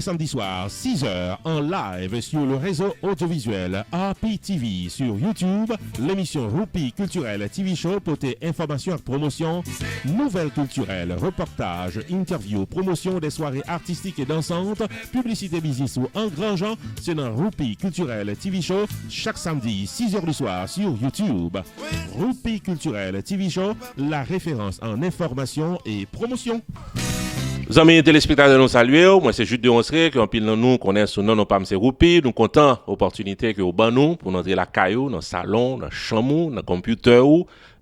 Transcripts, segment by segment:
les samedis soirs, 6h, en live sur le réseau audiovisuel RPTV sur YouTube, l'émission Roupi Culturel TV Show pour tes informations et promotions, nouvelles culturelles, reportages, interviews, promotion des soirées artistiques et dansantes, publicité business ou engrangeant, c'est dans Roupi Culturel TV Show chaque samedi, 6h du soir sur YouTube. Roupi Culturel TV Show, la référence en information et promotion. Amis téléspectateurs, nous saluons. Moi, c'est Jude de Onsré, qui en pile nous connaissent sous nom, non pas M. Roupi. Nous comptons l'opportunité que au ban nous pour entrer la caillou, dans le salon, dans le chambre, dans le computer,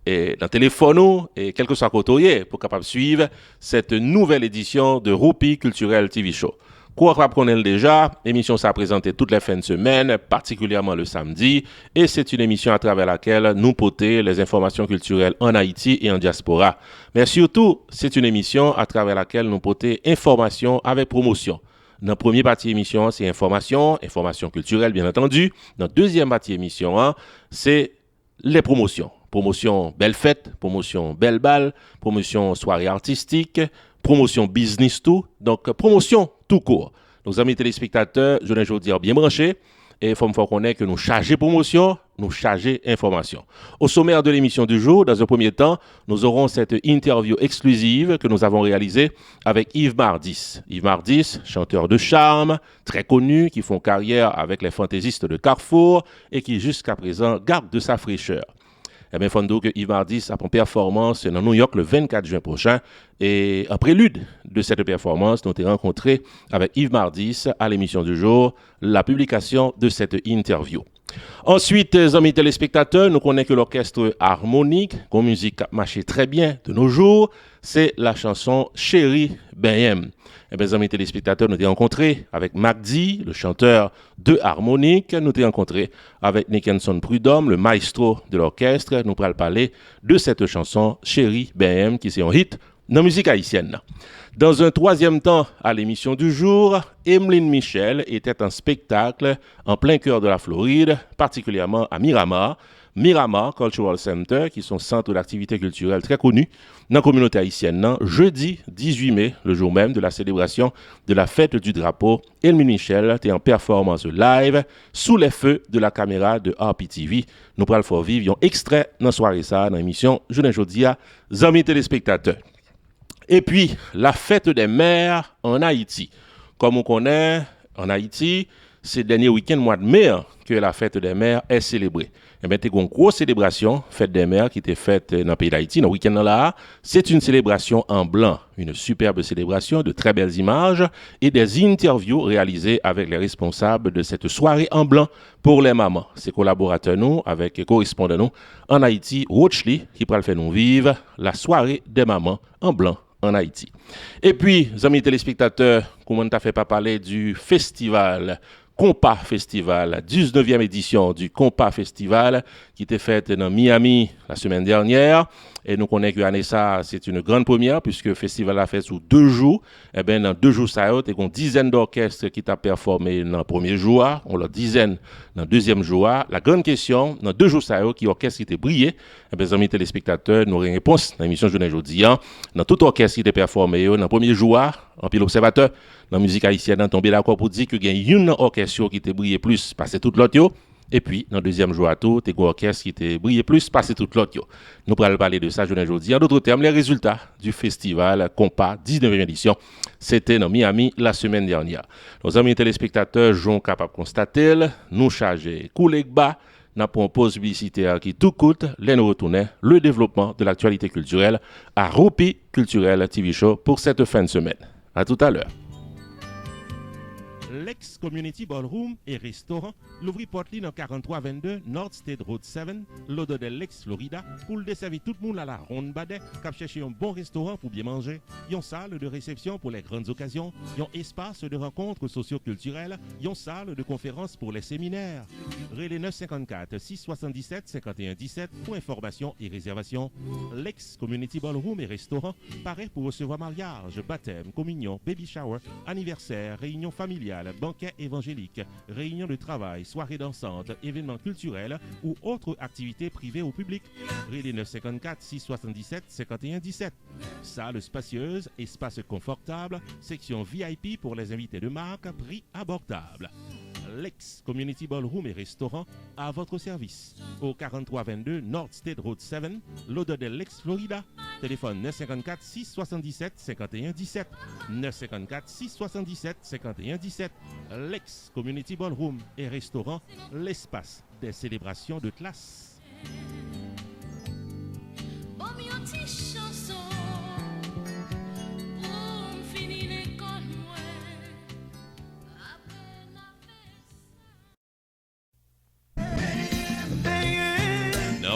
et dans le téléphone, et quel que soit côté, pour capable suivre cette nouvelle édition de Roupi Culturel TV Show. Quoi qu'on connaît déjà, l'émission s'est présentée toutes les fins de semaine, particulièrement le samedi, et c'est une émission à travers laquelle nous portons les informations culturelles en Haïti et en diaspora. Mais surtout, c'est une émission à travers laquelle nous portons information avec promotion. Dans la première partie émission, c'est information culturelle bien entendu. Dans la deuxième partie émission, c'est les promotions. Promotion belle fête, promotion belle balle, promotion soirée artistique, promotion business tout, donc promotion tout court. Nos amis téléspectateurs, je vais dire bien branchés, et il faut me faire connaître que nous chargeons promotion, nous chargeons information. Au sommaire de l'émission du jour, dans un premier temps, nous aurons cette interview exclusive que nous avons réalisée avec Yves Mardis. Yves Mardis, chanteur de charme, très connu, qui font carrière avec les fantaisistes de Carrefour et qui jusqu'à présent garde de sa fraîcheur. Eh bien, Fondo que Yves Mardis a une performance dans New York le 24 juin prochain. Et en prélude de cette performance, nous avons rencontré avec Yves Mardis à l'émission du jour la publication de cette interview. Ensuite, amis téléspectateurs, nous connaissons que l'orchestre harmonique, qu'on musique marche très bien de nos jours, c'est la chanson Chérie BM. Eh bien, amis téléspectateurs, nous avons rencontré avec Magdi, le chanteur de harmonique. Nous avons rencontré avec Nickenson Prudhomme, le maestro de l'orchestre. Nous allons parler de cette chanson Chérie BM, qui est un hit dans la musique haïtienne. Dans un troisième temps, à l'émission du jour, Emeline Michel était en spectacle en plein cœur de la Floride, particulièrement à Miramar. Miramar Cultural Center, qui sont centres d'activité culturelle très connus dans la communauté haïtienne, jeudi 18 mai, le jour même de la célébration de la fête du drapeau. Emeline Michel était en performance live sous les feux de la caméra de RPTV. Nous pourrons le faire vivre un extrait dans la soirée ça, dans l'émission Journée Jodia, amis téléspectateurs. Et puis, la fête des mères en Haïti. Comme on connaît, en Haïti, c'est le dernier week-end mois de mai que la fête des mères est célébrée. Et bien, c'est une grosse célébration, fête des mères, qui était faite dans le pays d'Haïti, dans le week-end là. C'est une célébration en blanc, une superbe célébration, de très belles images et des interviews réalisées avec les responsables de cette soirée en blanc pour les mamans. C'est collaborateurs nous, avec correspondants nous en Haïti, Rochely, qui pourra le faire nous vivre la soirée des mamans en blanc en Haïti. Et puis, amis téléspectateurs, comment t'as fait pas parler du festival Compas Festival, 19e édition du Compas Festival qui était faite dans Miami la semaine dernière. Et nous connaissons que l'année ça, c'est une grande première puisque le festival a fait sous 2 jours. Et bien, dans 2 jours, ça a été une dizaine d'orchestres qui t'a performé dans le premier jour, on l'a dizaine dans le deuxième jour. La grande question, dans 2 jours, ça a été qui orchestre qui était brillé. Et bien, amis téléspectateurs, nous aurons une réponse dans l'émission Journée Jodia. Dans tout orchestre qui était performé dans le premier jour, en pile observateur, dans la musique haïtienne, on tombé d'accord pour dire qu'il y a une orchestre qui était brillé plus, passé toute l'autre. Et puis, dans le deuxième jour à tout, il y a un orchestre qui était brillé plus, passé toute l'autre. Nous pourrons parler de ça, je ne dis. En d'autres termes, les résultats du festival Compas 19e édition, c'était dans Miami la semaine dernière. Nos amis téléspectateurs sont capables de constater, nous charger couler bas, n'a pas une pause publicitaire qui tout coûte, les nous retourner le développement de l'actualité culturelle à Roupi Culturel TV Show pour cette fin de semaine. À tout à l'heure. L'ex-Community Ballroom et restaurant l'ouvrit Portline en 4322 North State Road 7, l'Odo de l'ex-Florida, pour le desservir tout le monde à la ronde badet, cap chercher un bon restaurant pour bien manger, une salle de réception pour les grandes occasions, un espace de rencontres socio-culturelles, une salle de conférences pour les séminaires. Relais 954 677 51 17 pour information et réservation. L'ex-Community Ballroom et restaurant paraît pour recevoir mariage, baptême, communion, baby shower, anniversaire, réunion familiale, banquets évangéliques, réunions de travail, soirées dansantes, événements culturels ou autres activités privées au public. Relais 954 677 51 17. Salle spacieuse, espace confortable, section VIP pour les invités de marque, prix abordable. Lex Community Ballroom et Restaurant à votre service. Au 4322 North State Road 7, l'odeur de Lex, Florida. Téléphone 954 677 51 17. 954 677 51 17. Lex Community Ballroom et Restaurant, l'espace des célébrations de classe.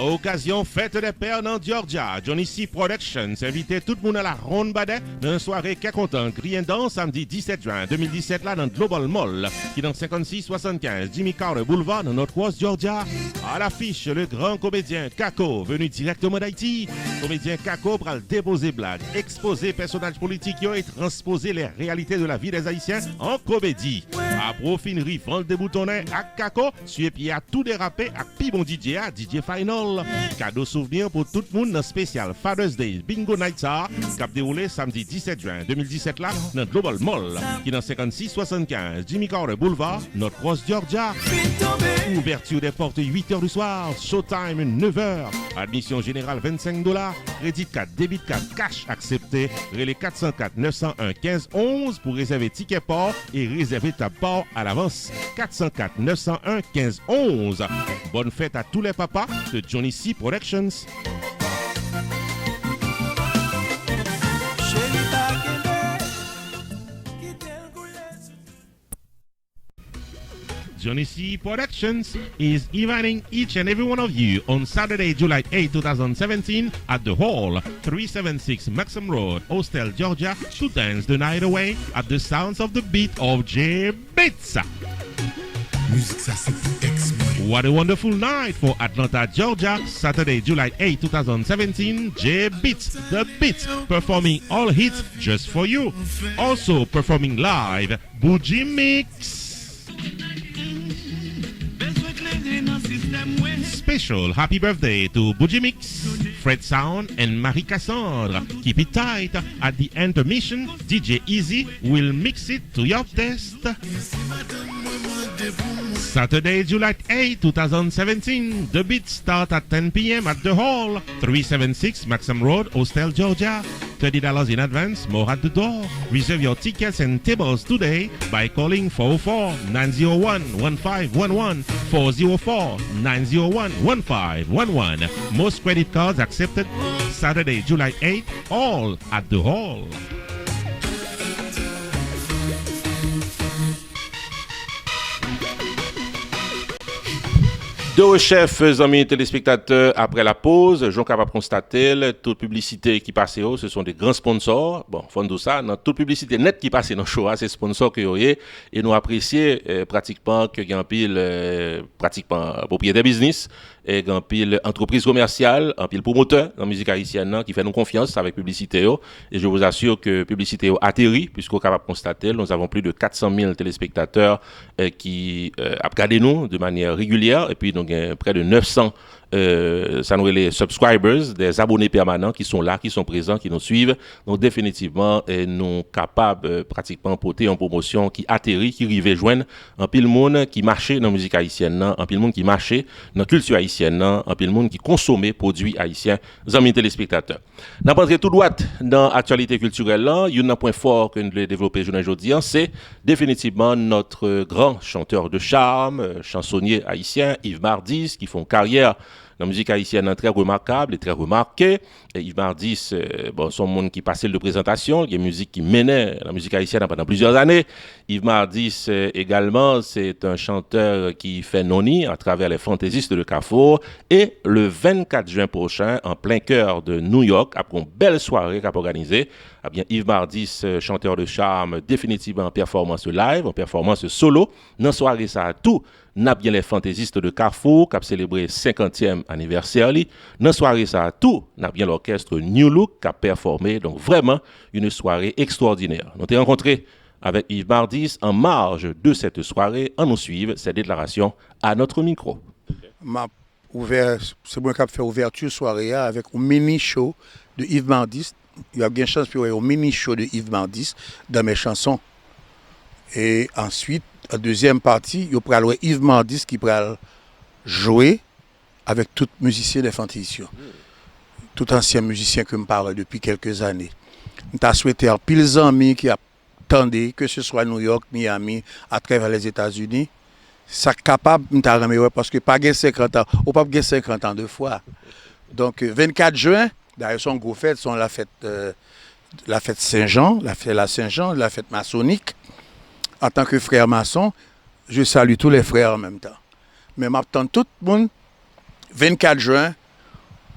Occasion fête des pères dans Georgia, Johnny C Productions invité tout le monde à la Ronde Badet dans une soirée qu'est content, Griendon samedi 17 juin 2017 là dans Global Mall qui dans 5675 Jimmy Carter Boulevard dans Northwest Georgia. À l'affiche le grand comédien Kako venu directement d'Haïti. Comédien Kako pour déposer blagues, exposer personnages politiques et transposer les réalités de la vie des Haïtiens en comédie. À profinerie vente des boutonnets à Kako, suivez pied à tout dérapé à Pibon DJ à DJ Final. Cadeau souvenir pour tout le monde dans spécial Father's Day Bingo Night qui a déroulé samedi 17 juin 2017 là dans Global Mall qui dans 5675 Jimmy Carter Boulevard, Northwest Georgia. Ouverture des portes 8h du soir, showtime 9h. Admission générale $25. Crédit card, débit card, cash accepté. Relais 404 901 15 11 pour réserver ticket port et réserver ta port à l'avance. 404 901 15 11. Bonne fête à tous les papas de Johnny C Productions. Johnny C Productions is inviting each and every one of you on Saturday, July 8, 2017 at the Hall, 376 Maxim Road, Austell, Georgia, to dance the night away at the sounds of the beat of J-Beats. What a wonderful night for Atlanta, Georgia. Saturday, July 8, 2017. J-Beats, the Beats, performing all hits just for you. Also performing live, Bougie Mix. Special happy birthday to Bougie Mix, Fred Sound, and Marie Cassandra. Keep it tight. At the intermission, DJ Easy will mix it to your taste. Saturday, July 8, 2017. The beats start at 10 p.m. at the Hall, 376 Maxim Road, Austell, Georgia. $30 in advance, more at the door. Reserve your tickets and tables today by calling 404-901-1511, 404-901-1511. Most credit cards accepted. Saturday, July 8, all at the Hall. Deux chefs, amis téléspectateurs, après la pause, j'en capable constater toute publicité qui passe, ce sont des grands sponsors. Bon, fond de ça, dans toute publicité nette qui passe dans le show, c'est sponsors que vous avez, et nous apprécions pratiquement que y a un pile pratiquement propriétaire business et un pile entreprise commerciale, un pile promoteur dans la musique haïtienne qui fait nous confiance avec publicité et je vous assure que publicité atterrit puisqu'on est capable de constater nous avons plus de 400 000 téléspectateurs qui regardent nous de manière régulière et puis donc près de 900 ça nous les subscribers, des abonnés permanents qui sont là, qui sont présents, qui nous suivent. Donc définitivement, nous capables pratiquement porter en promotion qui atterrit, qui arrive joindre un pile monde qui marchait dans la musique haïtienne, un pile monde qui marchait dans la culture haïtienne, un pile monde qui consommait produits haïtiens, amis téléspectateurs. N'a pas tout droit dans l'actualité culturelle là, il y a un point fort que nous devons développer aujourd'hui, c'est définitivement notre grand chanteur de charme, chansonnier haïtien Yves Mardis qui font carrière la musique haïtienne très remarquable et très remarquée. Et Yves Mardis, son monde qui passait de présentation, il y a une musique qui menait la musique haïtienne pendant plusieurs années. Yves Mardis également, c'est un chanteur qui fait noni à travers les fantaisistes de Carrefour. Et le 24 juin prochain, en plein cœur de New York, après une belle soirée qu'a organisée, eh bien Yves Mardis, chanteur de charme, définitivement en performance live, en performance solo. Dans la soirée, ça a tout. N'a bien les fantaisistes de Carrefour qui a célébré 50e anniversaire. Dans la soirée, ça a tout. N'a bien l'orchestre New Look qui a performé. Donc vraiment, une soirée extraordinaire. Nous avons rencontré avec Yves Mardis. En marge de cette soirée, on nous suive ces déclarations à notre micro. C'est moi qui ai fait ouverture soirée avec un mini show de Yves Mardis. Il y a bien chance pour un mini show de Yves Mardis dans mes chansons. Et ensuite, en deuxième partie, il y aura Yves Mardis qui va jouer avec tout musicien de Fantaisistes. Tout ancien musicien que je parle depuis quelques années. Je as souhaité à pile amis qui attendaient, que ce soit New York, Miami, à travers les États-Unis. C'est capable de parce que pas 50 ans, ou pas 50 ans deux fois. Donc 24 juin, d'ailleurs son gros fête sont la fête Saint-Jean, la Saint-Jean, la fête maçonnique. En tant que frère maçon, je salue tous les frères en même temps. Mais m'attends tout le monde 24 juin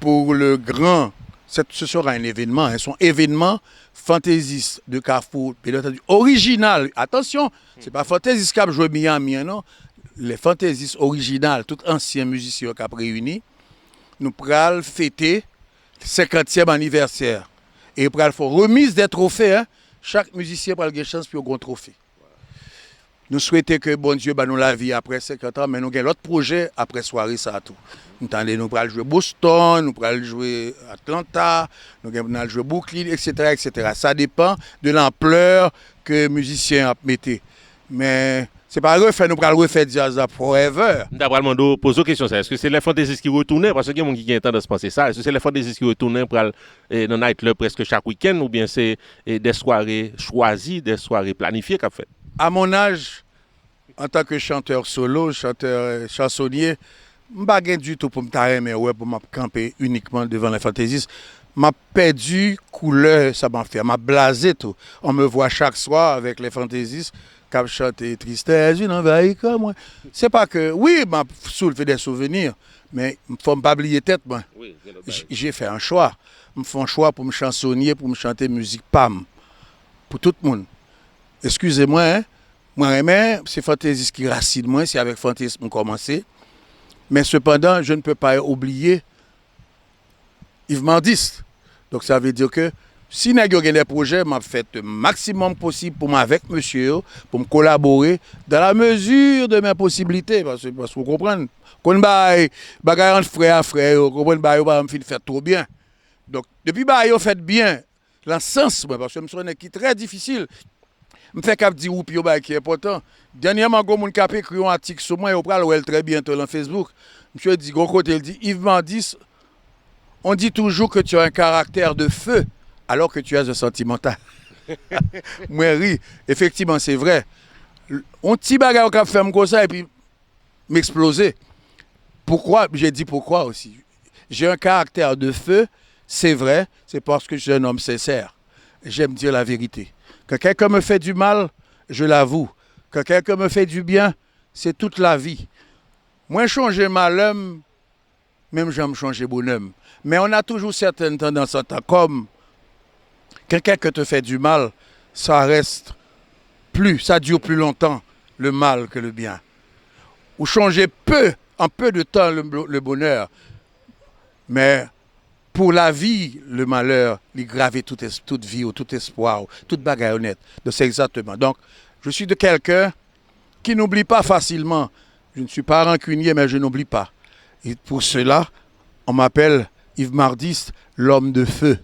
pour le grand, ce sera un événement, son événement fantaisiste de Carrefour, bien entendu, original. Attention, c'est pas fantaisiste qui a joué Miami, non. Les fantaisistes originales, tout anciens musiciens qui ont réuni, nous pourrons fêter le 50e anniversaire. Et pour faire remise des trophées, hein, chaque musicien prend une chance pour un grand trophée. Nous souhaitons que bon Dieu nous la vie après 50 ans, mais nous avons l'autre projet après soirée, ça tout. Nous allons jouer Boston, nous allons jouer Atlanta, nous allons jouer Brooklyn, etc., etc. Ça dépend de l'ampleur que les musiciens mettent. Mais c'est pas refaire, nous allons refaire jazz forever. D'après le monde, pose une question. Est-ce que c'est les fantaisistes qui retournent? Parce qu'il y a des gens qui ont tendance à penser ça. Est-ce que c'est les fantaisistes qui retournent pour dans le nightclub presque chaque week-end ou bien c'est des soirées choisies, des soirées planifiées qu'a fait? À mon âge, en tant que chanteur solo, chansonnier, je n'ai pas du tout pour me taire, pour me camper uniquement devant les fantaisistes. Je n'ai perdu couleur, ça m'a fait. Je m'ai blasé tout. On me voit chaque soir avec les fantaisistes qui chantent Tristesse, une envahie comme moi. C'est pas que, oui, je m'a soulevé des souvenirs, mais il ne faut pas oublier tête. Moi. Oui, j'ai fait un choix. Je fais un choix pour me chansonnier, pour me chanter musique PAM. Pour tout le monde. Excusez-moi, hein? Moi, c'est fantaisiste qui racine moi, c'est avec fantaisiste que je commencé. Mais cependant, je ne peux pas oublier Yves Mardis. Donc ça veut dire que si nous avons des projets, je fait le maximum possible pour moi avec monsieur, pour me collaborer dans la mesure de mes possibilités. Parce que vous comprenez, quand on bagarre entre frère à frère, vous comprenez, on me fait trop bien. Donc depuis que vous faites bien, dans le sens, parce que je suis un qui est très difficile. Je fais cap dire oupi qui est important. Dernièrement, mon cap écrit un article sur moi et on le très bientôt dans Facebook. Monsieur dit gros côté, il dit Yves Mardis, on dit toujours que tu as un caractère de feu alors que tu as un sentimental. Moi ri, effectivement, c'est vrai. On petit bagarre qui fait comme ça et puis m'exploser. Pourquoi? J'ai dit pourquoi aussi. J'ai un caractère de feu, c'est vrai, c'est parce que je suis un homme sincère. J'aime dire la vérité. Quand quelqu'un me fait du mal, je l'avoue. Quand quelqu'un me fait du bien, c'est toute la vie. Moi, changer malhomme, même j'aime changer bonhomme. Mais on a toujours certaines tendances, comme quand quelqu'un te fait du mal, ça dure plus longtemps, le mal que le bien. Ou changer en peu de temps, le bonheur. Mais pour la vie, le malheur, il grave toute vie, ou tout espoir, ou toute bagarre honnête. Donc c'est exactement. Donc, je suis de quelqu'un qui n'oublie pas facilement. Je ne suis pas rancunier, mais je n'oublie pas. Et pour cela, on m'appelle Yves Mardis, l'homme de feu.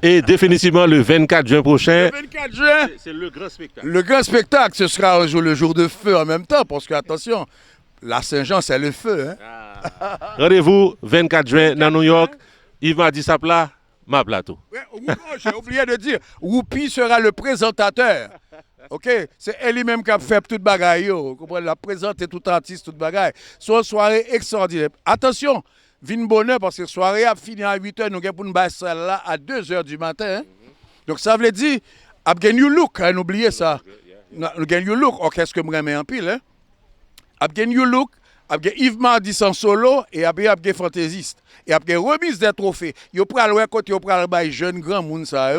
Et définitivement, le 24 juin prochain, le 24 juin, c'est le grand spectacle. Le grand spectacle, ce sera le jour de feu en même temps, parce que, attention, la Saint-Jean, c'est le feu. Hein? Rendez-vous 24 juin dans New York. Yves Mardis Sapla, ma plateau. J'ai oublié de dire, Whoopi sera le présentateur. OK? C'est elle-même qui a fait toute bagaille. Elle a présenté tout artiste, toute bagaille. C'est une soirée extraordinaire. Attention, vin bonheur, parce que la soirée a fini à 8h, nous avons une basse là à 2h du matin. Hein? Donc ça veut dire, il y a un new look, n'oubliez ça. Il y a un new look, orchestre que je remets en pile. Hein? Il y a un new look. Il y a Yves Mardis en solo et il y a un fantaisiste. Et il y a remise des trophées. Il y a un côté, il y a un jeune grand monde, ça.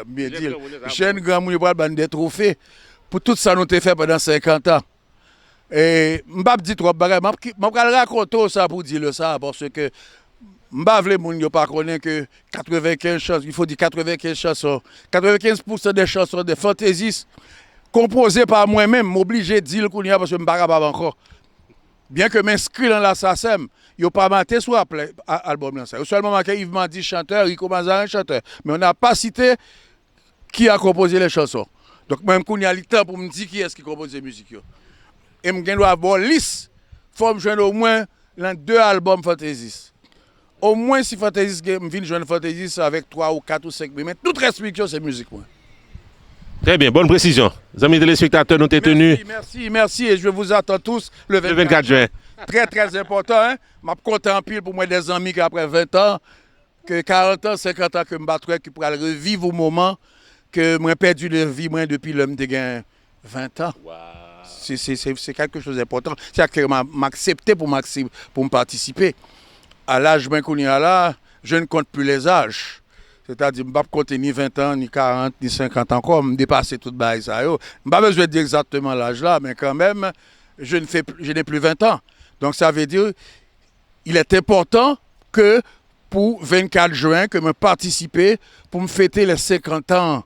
Bien dire. Jeune grand monde, il y a des trophées. Pour tout ça, nous avons fait pendant 50 ans. Et je ne vais pas dire trop de choses. Je vais raconter ça pour dire ça. Parce que M'ba vle moun yo pas connaît que 95 chansons, il faut dire 95 chansons. 95% des chansons de fantaisistes composées par moi-même, m'obligé de dire qu'on y a parce que m'pa capable encore. Bien que m'inscrit dans la SACEM, yo pas maté sur album là ça. Seulement marqué Yves Mardi chanteur, Rico Mazarin chanteur, mais on n'a pas cité qui a composé les chansons. Donc même qu'on y a le temps pour me dire qui est-ce qui compose les musiques yo. Et me doit avoir liste, faut me joindre au moins dans 2 albums fantaisistes. Au moins si fantaisiste je viens joindre fantaisiste avec 3 ou 4 ou 5 mais toute restriction c'est musique moi. Très bien, bonne précision. Les amis téléspectateurs, nous t'es tenus. Merci et je vous attends tous le 24 juin. Très très important hein. M'a content en pile pour moi des amis qui après 20 ans que 40 ans, 50 ans que me battre qui pourra revivre au moment que moi perdu de vie moi depuis l'homme de 20 ans. Wow. C'est quelque chose d'important. C'est que m'accepter pour me participer. À l'âge qu'on y a là, je ne compte plus les âges. C'est-à-dire, je ne vais pas compter ni 20 ans, ni 40, ni 50 encore, je dépasser tout le ça. Je n'ai pas besoin de dire exactement l'âge là, mais quand même, je n'ai plus 20 ans. Donc ça veut dire, il est important que pour 24 juin, que je participe pour me fêter les 50 ans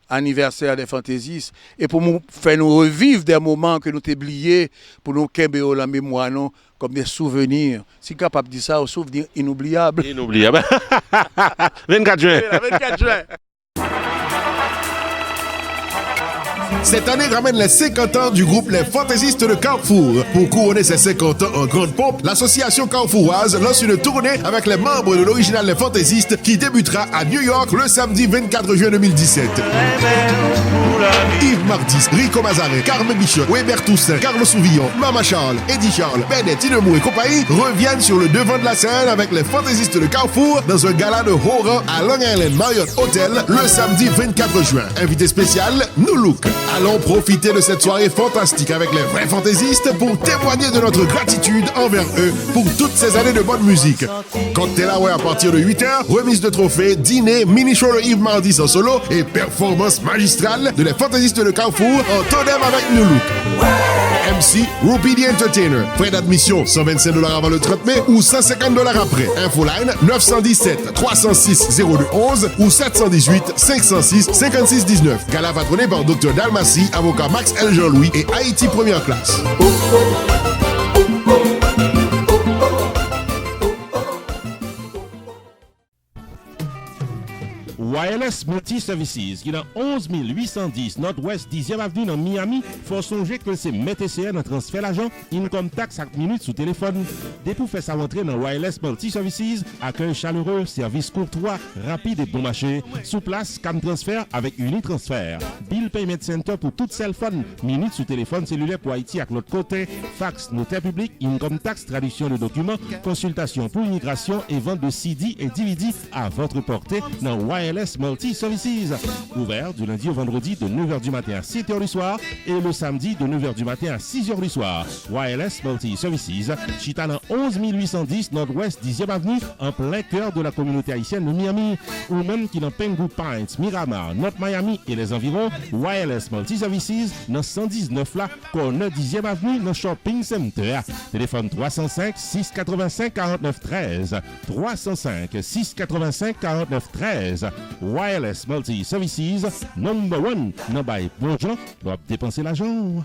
anniversaire des fantaisistes et pour nous faire nous revivre des moments que nous t'ai oubliés, pour nous kembe la mémoire non, comme des souvenirs. Si capable de dire ça, un souvenir inoubliable. Inoubliable. 24 juin. 24 juin. Cette année ramène les 50 ans du groupe Les Fantaisistes de Carrefour. Pour couronner ces 50 ans en grande pompe, l'association carrefouroise lance une tournée avec les membres de l'original Les Fantaisistes qui débutera à New York le samedi 24 juin 2017. Yves Mardis, Rico Mazarin, Carmen Bichot, Weber Toussaint, Carlos Souvillon, Mama Charles, Eddie Charles, Bennett, Tinemou et compagnie reviennent sur le devant de la scène avec Les Fantaisistes de Carrefour dans un gala de haut rang à Long Island Marriott Hotel le samedi 24 juin. Invité spécial, New Look. Allons profiter de cette soirée fantastique avec les vrais fantaisistes pour témoigner de notre gratitude envers eux pour toutes ces années de bonne musique. Cocktail hour à partir de 8h, remise de trophées, dîner, mini-show de Yves Mardis en solo et performance magistrale de les fantaisistes de Carrefour en tandem avec New Look. MC, Rupi the Entertainer. Frais d'admission, $125 avant le 30 mai ou $150 après. Infoline, 917 306 0211 ou 718 506 5619. Gala patronné par Dr. Dalmassi, avocat Max L. Jean-Louis et Haïti Première Classe. Wireless Multi-Services, qui est dans 11 810 Nord-Ouest 10e Avenue dans Miami, faut songer que c'est MTCN en transfert l'argent, income tax 5 minutes sous téléphone. Dès pour faire sa rentrée dans Wireless Multi-Services, accueil chaleureux, service courtois, rapide et bon marché, sous place, cam transfert avec Unitransfert. Bill Payment Center pour tout cell phone, minutes sous téléphone cellulaire pour Haïti à l'autre côté, fax, notaire public, income tax, traduction de documents, consultation pour immigration et vente de CD et DVD à votre portée dans Wireless Multi-Services. Ouvert du lundi au vendredi de 9h du matin à 7h du soir et le samedi de 9h du matin à 6h du soir. Wireless Multi-Services, chita dans 11 810 Nord-Ouest 10e Avenue, en plein cœur de la communauté haïtienne de Miami, ou même qui dans Pengu Pines, Miramar, North Miami et les environs. Wireless Multi-Services dans 119 là, corner 10e Avenue dans Shopping Center. Téléphone 305 685 49 13. 305 685 49 13. Wireless Multi-Services, number one. Non, bah, bon gens, doivent dépenser l'argent.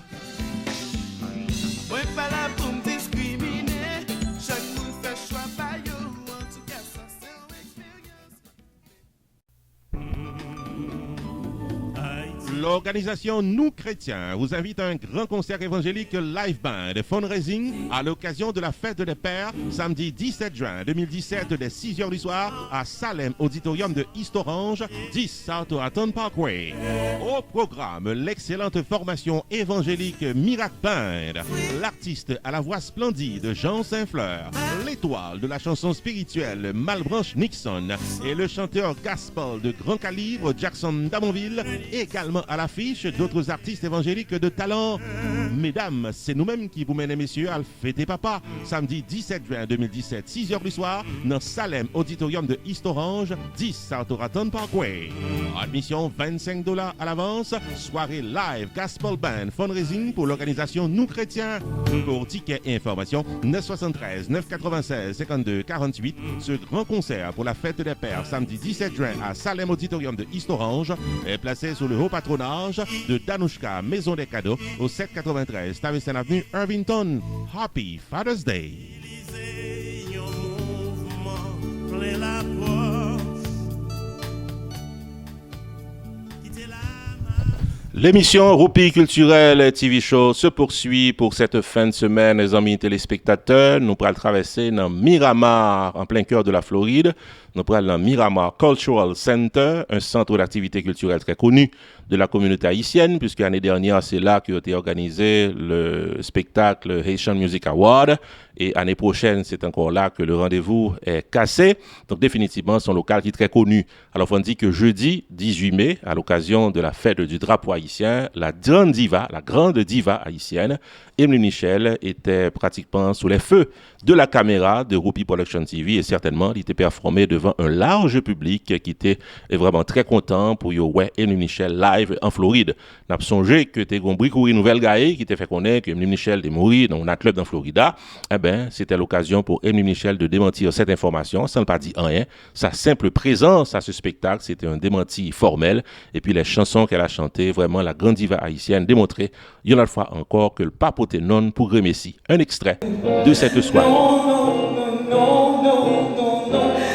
L'organisation Nous Chrétiens vous invite à un grand concert évangélique live band et fundraising à l'occasion de la fête des Pères, samedi 17 juin 2017 dès 6h du soir à Salem Auditorium de East Orange, 10 South Oraton Parkway. Au programme, l'excellente formation évangélique Miracle Band, l'artiste à la voix splendide Jean Saint-Fleur, l'étoile de la chanson spirituelle Malbranche Nixon et le chanteur gospel de grand calibre Jackson Damonville, également à à l'affiche d'autres artistes évangéliques de talent. Mesdames, c'est nous-mêmes qui vous menons, messieurs, à le fêter papa. Samedi 17 juin 2017, 6h du soir, dans Salem Auditorium de East Orange, 10 South Oraton Parkway. Admission $25 à l'avance. Soirée live Gospel Band Fundraising pour l'organisation Nous Chrétiens. Pour tickets et informations, 973 996 52 48. Ce grand concert pour la fête des pères samedi 17 juin à Salem Auditorium de East Orange est placé sous le haut patronage de Danushka Maison des Cadeaux au 793 Stuyvesant Avenue, Irvington. Happy Father's Day. L'émission Roupi Culturel TV Show se poursuit pour cette fin de semaine, les amis téléspectateurs. Nous pourrons traverser dans Miramar, en plein cœur de la Floride. Nous pourrons dans Miramar Cultural Center, un centre d'activité culturelle très connu de la communauté haïtienne, puisque l'année dernière, c'est là qu'a été organisé le spectacle Haitian Music Award. Et l'année prochaine, c'est encore là que le rendez-vous est cassé. Donc, définitivement, c'est un local qui est très connu. Alors, on dit que jeudi 18 mai, à l'occasion de la fête du drapeau haïtien, la grande diva haïtienne, Emily Michel, était pratiquement sous les feux de la caméra de Roupi Production TV et certainement, il était performé devant un large public qui était vraiment très content pour ouais, Emily Michel live en Floride. N'a pas songé que t'es compris courir nouvelle gaille qui t'a fait connaître que Emily Michel est mort dans un club en Florida. Eh ben, c'était l'occasion pour Emily Michel de démentir cette information sans ne pas dire rien. Sa simple présence à ce spectacle, c'était un démenti formel. Et puis les chansons qu'elle a chantées, vraiment la grande diva haïtienne démontrée, il y en a une fois encore que le pape était non pour Messi. Un extrait de cette soirée. Non,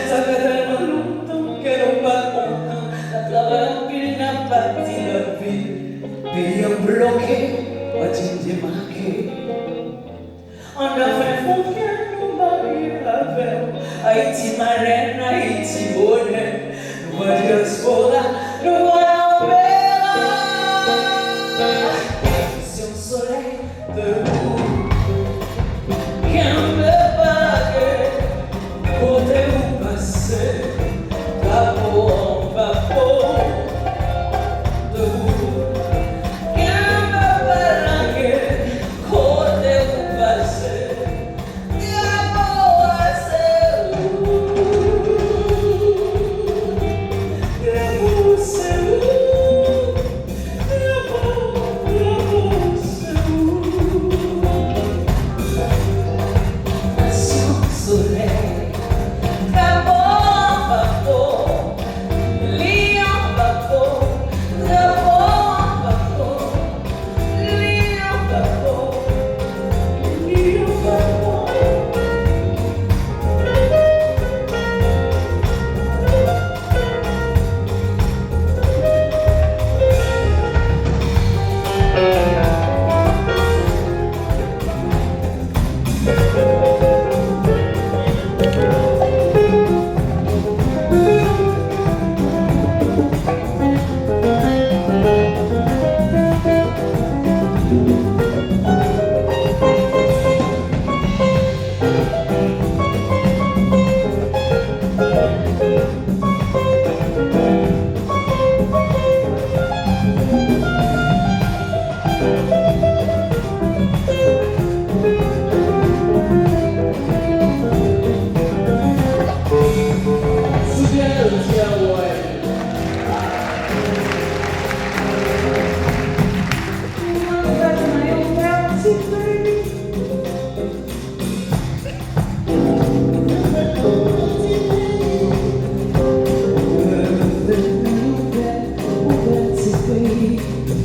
ça fait tellement longtemps qu'elle n'a pas content. La travail pile n'a pas dit la vie. Pays bloqué, pas-il démarqué. On a fait confiance, nous marier avec Haïti marraine, Haïti bonnet. Nous va diaspora, nous va opéra. Si on soleil debout. Côté où passer, drapeau en vapeur, debout. Qu'un peu balanguer, côté où passer, drapeau c'est où? Drapeau c'est où? Drapeau c'est où? Nation soleil.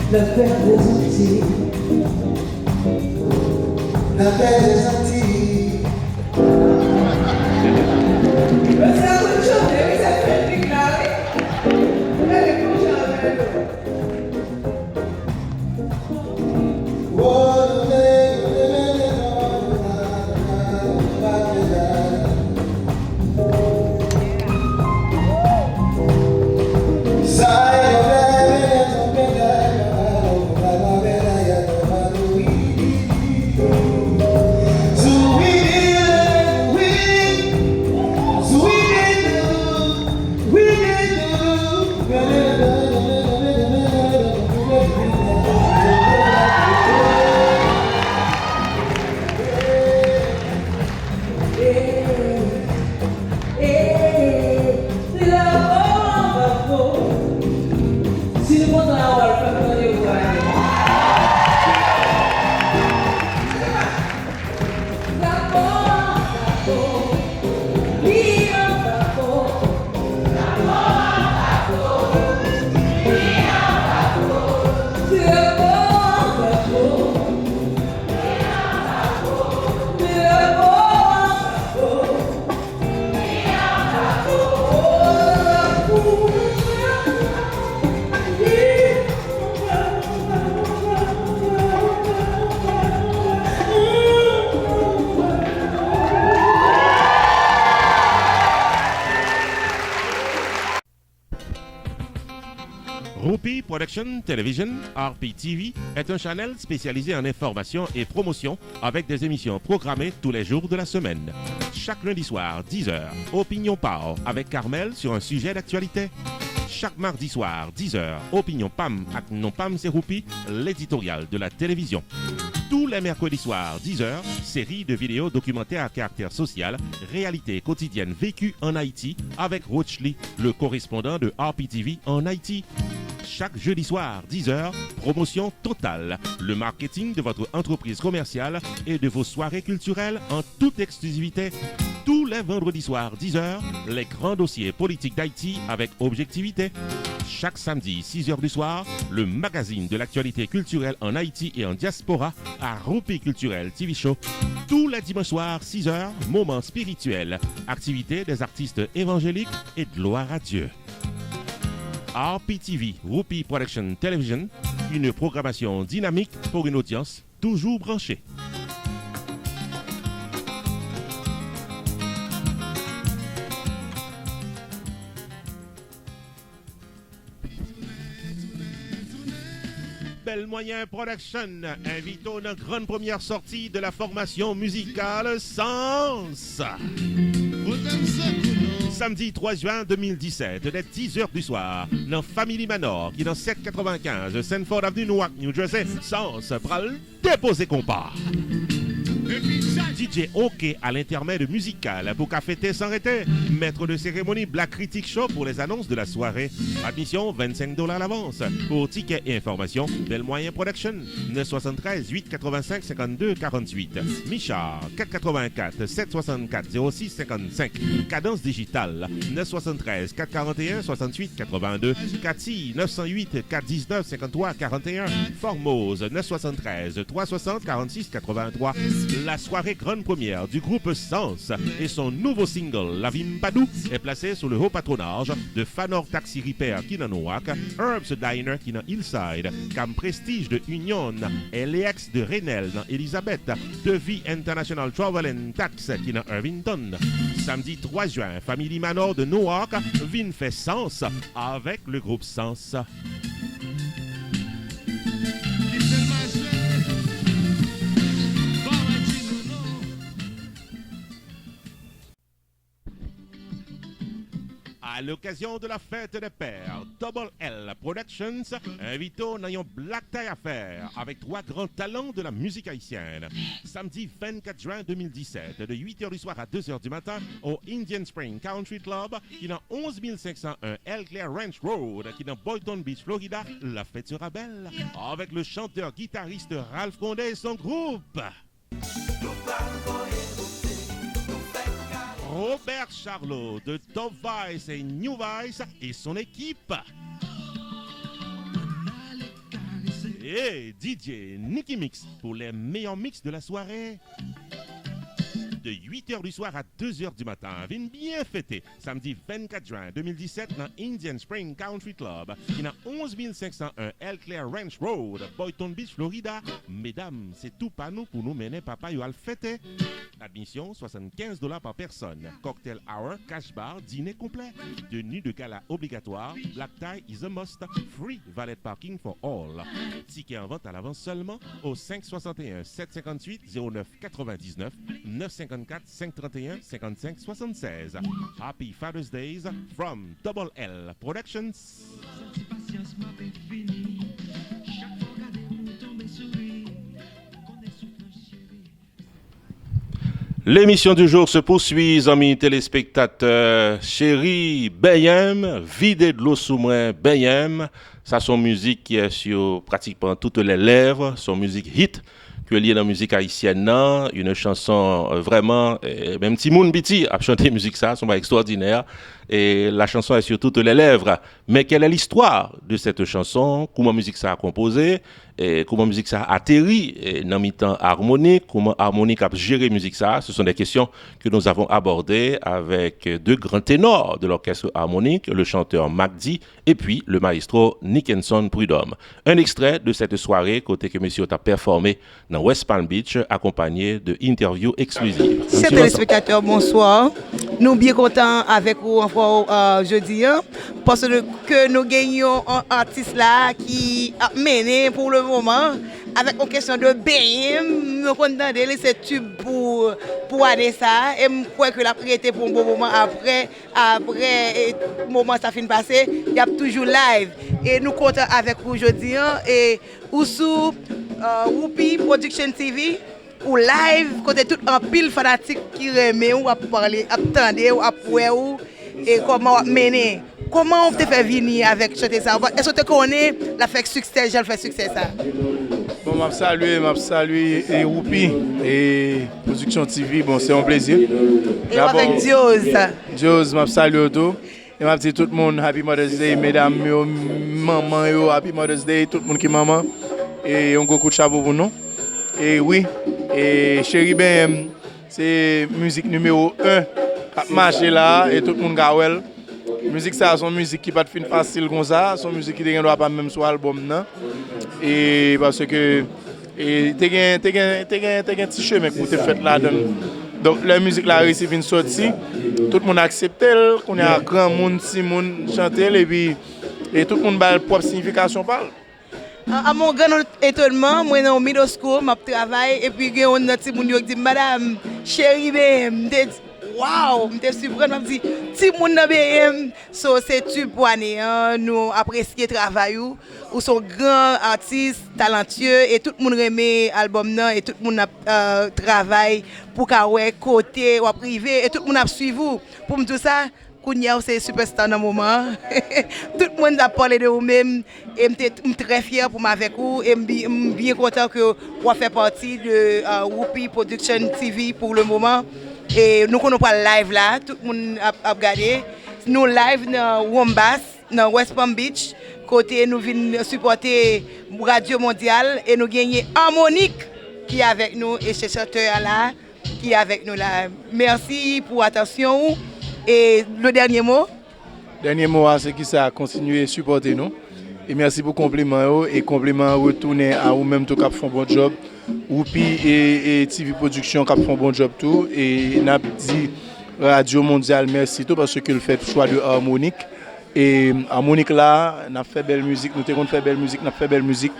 La terre des Antilles, la terre des Antilles. Ça vous chante, mais ça fait déclarer. Elle est comme jamais. Rupi Production Television, RPTV, est un channel spécialisé en information et promotion avec des émissions programmées tous les jours de la semaine. Chaque lundi soir, 10h, Opinion Power avec Carmel sur un sujet d'actualité. Chaque mardi soir, 10h, Opinion Pam avec Non Pam c'est Rupi, l'éditorial de la télévision. Tous les mercredis soirs, 10h, série de vidéos documentaires à caractère social, réalité quotidienne vécue en Haïti avec Roach Lee, le correspondant de RPTV en Haïti. Chaque jeudi soir, 10h, promotion totale, le marketing de votre entreprise commerciale et de vos soirées culturelles en toute exclusivité. Tous les vendredis soirs, 10h, les grands dossiers politiques d'Haïti avec objectivité. Chaque samedi, 6h du soir, le magazine de l'actualité culturelle en Haïti et en diaspora à Rupi Culturel TV Show. Tous les dimanches soirs, 6h, moments spirituels, activités des artistes évangéliques et gloire à Dieu. RPTV, Rupi Production Television, une programmation dynamique pour une audience toujours branchée. Bel Moyen Production invite à une grande première sortie de la formation musicale Sens. Samedi 3 juin 2017, dès 10h du soir, dans Family Manor, qui est dans 795 Sanford Avenue, Newark, New Jersey, Sens pral déposer compas. DJ OK à l'intermède musical pour qu'à fêter sans arrêter. Maître de cérémonie Black Critic Show pour les annonces de la soirée. Admission $25 à l'avance. Pour tickets et informations, Bel Moyen Production 973 885 52 48. Michard 484 764 06 55. Cadence digitale 973 441 68 82. Cathy 908 419 53 41. Formose 973 360 46 83. La soirée grande première du groupe Sens et son nouveau single La Vimpadou est placé sous le haut patronage de Fanor Taxi Repair qui dans Newark, Herbs Diner qui dans Hillside, Cam Prestige de Union, LX de Renel dans Elizabeth, Devi International Travel and Tax qui dans Irvington. Samedi 3 juin, Family Manor de Newark vient fait Sens avec le groupe Sens. À l'occasion de la fête des pères, Double L Productions invite dans une black tie affaire avec 3 grands talents de la musique haïtienne. Samedi 24 juin 2017, de 8h du soir à 2h du matin, au Indian Spring Country Club, qui est dans 11501 El Claire Ranch Road, qui est dans Boynton Beach, Florida. La fête sera belle avec le chanteur-guitariste Ralph Condé et son groupe. Robert Charlot de Top Vice et New Vice et son équipe. Et DJ Nicky Mix pour les meilleurs mix de la soirée. De 8h du soir à 2h du matin, viens bien fêter. Samedi 24 juin 2017 dans Indian Spring Country Club, qui est dans 11501 El Claire Ranch Road, Boynton Beach, Florida. Mesdames, c'est tout pas nous pour nous mener papa yo al fêter. Admission $75 par personne. Cocktail hour, cash bar, dîner complet. Tenue de gala obligatoire. Black tie is a must. Free valet parking for all. Ticket en vente à l'avance seulement au 561 758 09 99 954 531 55 76. Happy Father's Days from Double L Productions. L'émission du jour se poursuit, amis téléspectateurs. Chéri, Beyem, videz de l'eau sous moi, Beyem. Ça, son musique qui est sur pratiquement toutes les lèvres, son musique hit, qui est liée dans la musique haïtienne, non? Une chanson vraiment, même Timoun Biti a chanté musique ça, son extraordinaire. Et la chanson est sur toutes les lèvres. Mais quelle est l'histoire de cette chanson? Comment musique ça a composé? Et comment musique ça a atterri dans le temps harmonique? Comment harmonique a géré musique ça? Ce sont des questions que nous avons abordées avec 2 grands ténors de l'orchestre harmonique, le chanteur Magdi et puis le maestro Nickenson Prudhomme. Un extrait de cette soirée, côté que monsieur a performé dans West Palm Beach, accompagné de interviews exclusives. Chers téléspectateurs, bonsoir. nous bien contents avec vous encore jeudi parce que nous gagnons un artiste là qui a mené pour le moment avec une question de bain. Nous contents de laisser tube pour aller ça et je crois que la priorité pour un bon moment après le moment ça finit passer, il y a toujours live et nous comptons avec vous aujourd'hui et ou sous Whoopi Production TV ou live côté tout en pile fanatique qui remet ou à parler, à attendre ou à pouvoir et comment mener. Comment on te fait venir avec chanter ça? Est-ce que tu connais la fait succès, j'ai fait succès ça? Bon, m'a salué et Whoopi et Production TV, bon c'est un plaisir. Et avec Dios. Dios m'a salué tout. Et m'a dit tout le monde Happy Mother's Day, mesdames, maman, Happy Mother's Day, tout le monde qui maman. Et un gros coup de chapeau pour nous. Et oui, et Chéri Ben, c'est musique numéro 1 qui marche là et tout le monde gawel. Musique ça, son musique qui pas de fin facile comme ça, son musique qui ne doit pas même sur l'album non. Et parce que t'es un petit chemin pour te faire là-dedans. Donc la musique là réussi une sortie, tout le monde accepte, qu'on a grand monde, petit monde chanter et tout le monde a propre signification parle. À mon grand étonnement, moi dans middle school, je travaille et puis il y a un petit monde qui dit madame, chérie, waouh, je suis surpris, je dis petit monde dans BM, c'est tu pour nous apprécier le travail ou sont grands artistes talentueux et tout le monde remet l'album et tout le monde travaille pour qu'à côté ou privé et tout le monde a suivi pour tout ça. Kounia c'est superstar dans le moment. Tout le monde a parlé de vous-même et je suis très fier pour m'avoir avec vous et je suis bien content que vous fassiez partie de Whoopi Production TV pour le moment. Et nous connaissons pas live là, tout le monde a regardé. Nous live dans Wombas, dans West Palm Beach. Côté nous venons supporter Radio Mondiale et nous gagnons Harmonique qui est avec nous et ce chanteur là qui est avec nous là. Merci pour l'attention. Et le dernier mot? Dernier mot, c'est qui ça continuer à supporter nous. Et merci pour le compliment. Et compliment retourner à vous-même qui font un bon job. Whoopi et TV Production qui font un bon job tout. Et n'a dit Radio Mondiale merci tout parce que le fait choix de Harmonique. Et Harmonique là, n'a fait belle musique, nous avons fait belle musique, n'a fait belle musique.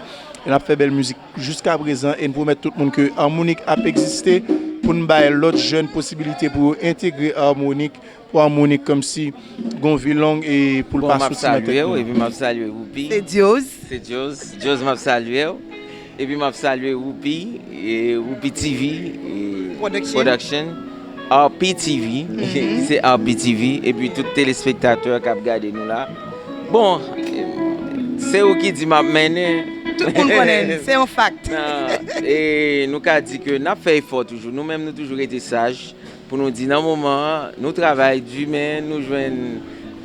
Et n'a fait belle musique jusqu'à présent. Et nous promettons tout le monde que Harmonique a existé pour nous donner l'autre jeune possibilité pour intégrer Harmonique. Pour Harmonique comme si Gonville Long et pour le passer saluer et puis m'a saluer Whoopi. C'est Dios. C'est Dios. Dios m'a salué et puis m'a salué Whoopi et Whoopi TV et Production. RP TV, c'est RP TV et puis tous les téléspectateurs qui regardent nous là. Bon, c'est eux qui dit m'a mené. Tout le monde connaît, c'est un fact. Et nous avons dit que nous avons fait effort toujours, nous-mêmes nous toujours été sages. Pour nous dire, dans le moment, nous travaillons dur, mais nous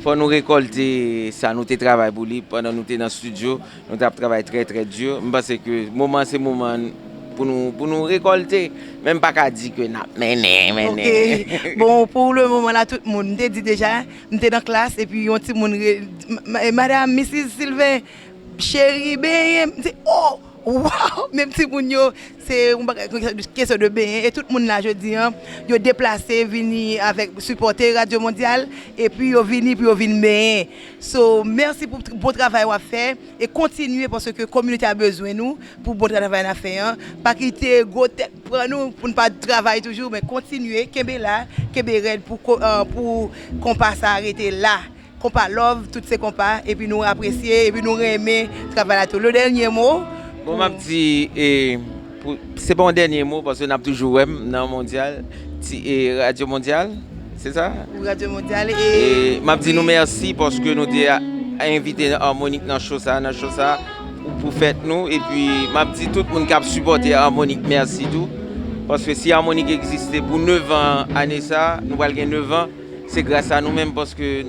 faut nous récolter ça, nous travaillons pour lui. Pendant que nous sommes dans le studio, nous travaillons très très dur. Parce que moment c'est moment pour nous récolter. Même pas qu'à dire que nous mené. Okay. Bon, pour le moment là, tout le monde dit déjà, nous sommes dans la classe et puis on dit, Madame, Mrs. Sylvain, chérie, ben, oh! Wow, même si c'est une question de bien et tout le monde là je dis ils déplacé venir avec supporter Radio Mondiale et puis ils venir puis ils viennent bien. So merci pour le bon travail à faire et continuer parce que la communauté a besoin de nous pour bon travail à faire. Pas quitter go tête pour nous pour ne pas travailler toujours mais continuer kembe là, kembe red pour compas s'arrêter là. Compas love toutes ces compas et puis nous apprécier et puis nous aimer travail là tout. Le dernier mot. Bon, ma petite, c'est pas un dernier mot parce qu'on a toujours dans Mondial, et Radio Mondiale, c'est ça? Radio Mondiale et m'a dit nous merci parce que nous avons invité Harmonique dans show ça pour faire nous et puis m'a dit tout le monde qui a supporté Harmonique merci tout parce que si Harmonique existait pour 9 ans année ça, nous allons gagner 9 ans, c'est grâce à nous-mêmes parce que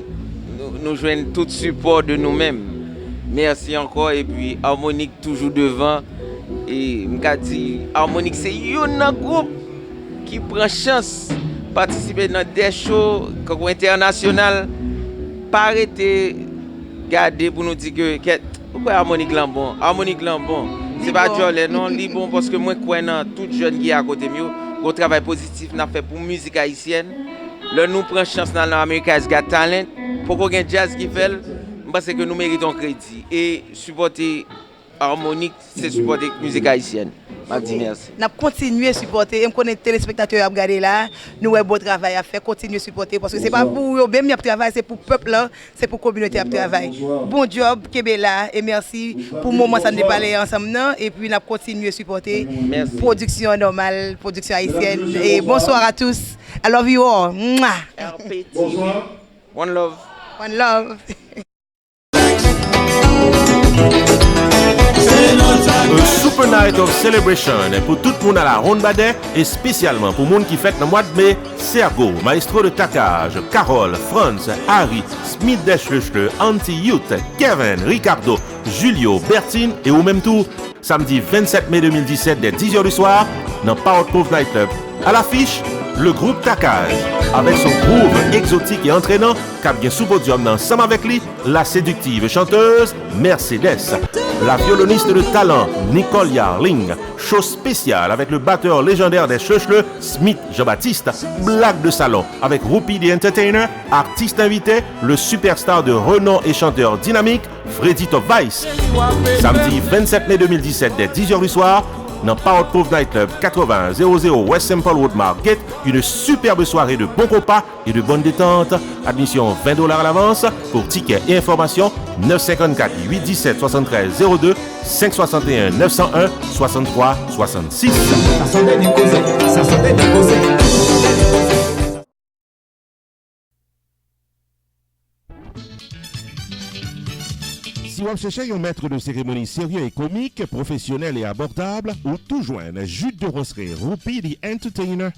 nous joignons tout support de nous-mêmes. Merci encore et puis Harmonique toujours devant et m'ka dit Harmonique c'est un groupe qui prend chance participer dans des shows internationaux pas arrêter garder pour nous dire que pourquoi Harmonique Lambon c'est pas Jolé non li bon parce que moi crois dans tout jeune qui est à côté mieux au travail positif n'a fait pour musique haïtienne Là, nous prenons chance dans l'America's Got Talent. Pour qu'on ait un jazz qui fait, je pense que nous méritons crédit. Et supporter Harmonique, c'est supporter la musique haïtienne. Je dis merci. Nous continuons à supporter. Je connais les téléspectateurs à regarder là. Nous avons beau travail à faire. Continuer à supporter. Parce que ce n'est pas pour eux même qui travaillent, c'est pour le peuple, c'est pour la communauté qui travaille. Bon job, Kébéla. Et merci pour le moment, ça nous parler ensemble. Et puis, nous continuons à supporter. Merci. Production normale, production haïtienne. Et bonsoir à tous. I love you all. Mouah. Bonsoir. One love. One love. Un Super Night of Celebration pour tout le monde à la Ronde Badet et spécialement pour le monde qui fête le mois de mai, Sergo, maestro de Takage, Carole, Franz, Harry, Smith Deschleuchle, Anti Youth, Kevin, Ricardo, Julio, Bertine et au même tour, samedi 27 mai 2017 dès 10h du soir dans Power Proof Night Club. À l'affiche, le groupe Takage, avec son groove exotique et entraînant, qui a bien sous podium ensemble avec lui, la séductive chanteuse Mercedes, la violoniste de talent Nicole Yarling, show spécial avec le batteur légendaire des Cheuchleux, Smith Jean-Baptiste, blague de salon avec Rupi the Entertainer, artiste invité, le superstar de renom et chanteur dynamique, Freddy Top Vice. Samedi 27 mai 2017 dès 10h du soir, dans Power Proof Night Club 8000 West St. Paul Road Market, une superbe soirée de bons repas et de bonne détente. Admission $20 à l'avance. Pour tickets et informations, 954 817 73 02 561 901 63 66. Si vous cherchez un maître de cérémonie sérieux et comique, professionnel et abordable, ou tout joindre Jude de Rosseray, Rupi the Entertainer.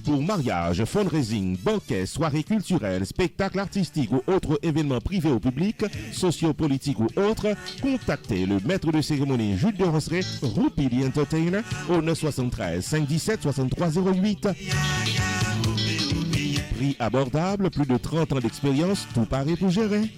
Pour mariage, fundraising, banquet, soirées culturelles, spectacles artistiques ou autres événements privés au public, sociopolitiques ou autres, contactez le maître de cérémonie Jude de Rosseray, Rupi the Entertainer, au 973 517 6308. Prix abordable, plus de 30 ans d'expérience, tout paraît pour gérer.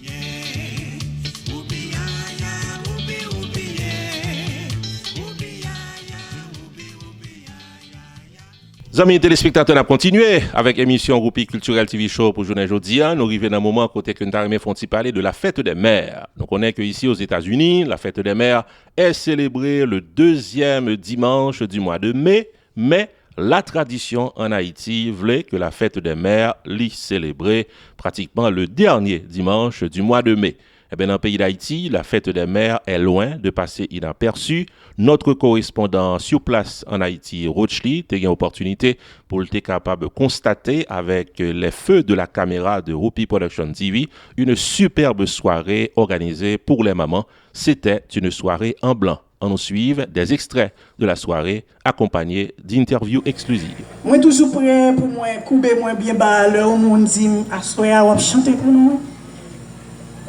Amis téléspectateurs, on a continué avec l'émission Rupi Culturel TV Show pour journée aujourd'hui. Nous arrivons dans un moment côté que nous avons parler de la fête des mères. Donc on est que ici aux États-Unis, la fête des mères est célébrée le deuxième dimanche du mois de mai, mais la tradition en Haïti voulait que la fête des mères l'y célébrait pratiquement le dernier dimanche du mois de mai. Eh bien, dans le pays d'Haïti, la fête des mères est loin de passer inaperçue. Notre correspondant sur place en Haïti, Rochli, a eu l'opportunité pour être capable de constater avec les feux de la caméra de Rupi Production TV une superbe soirée organisée pour les mamans. C'était une soirée en blanc. On nous suive des extraits de la soirée accompagnés d'interviews exclusives. Moi toujours prêt pour moi couper moi bien bas le monde dit assoya ou chanter pour nous.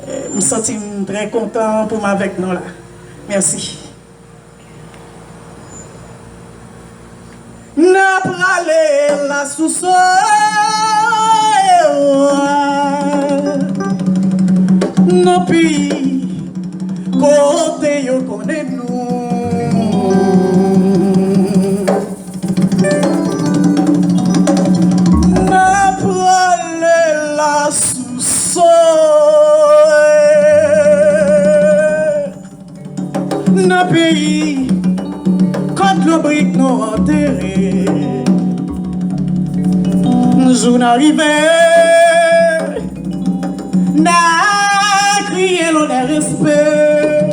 Je me sens très content pour m'avec nous là. Merci. N'a pralé la sous-sol nos pays côté yo connaît nous. N'a pralé la sous-sol nos pays quand le brique nous enterré. Nous arrivons n'a crié le respect,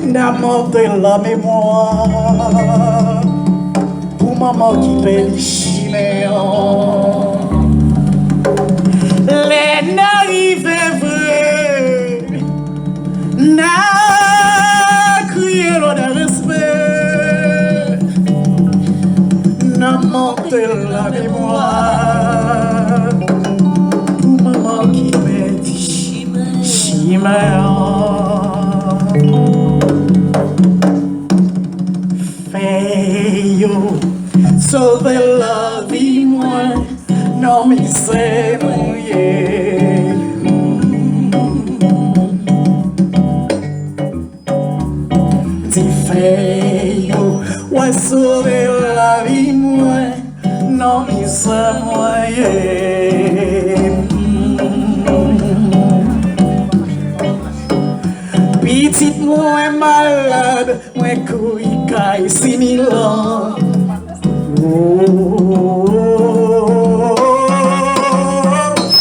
n'a monté la mémoire pour maman qui fait les chiméons. Les n'arrivent vrai, n'a crié le respect, n'a monté la mémoire pour maman qui fait les chiméons. Feio, sauver la vie, moi, non, mais c'est mouillé. Dis feio, ouais, sauver la vie, moi, non, mais c'est moyen. Petite moi malade, moi couille caille 6 000 ans.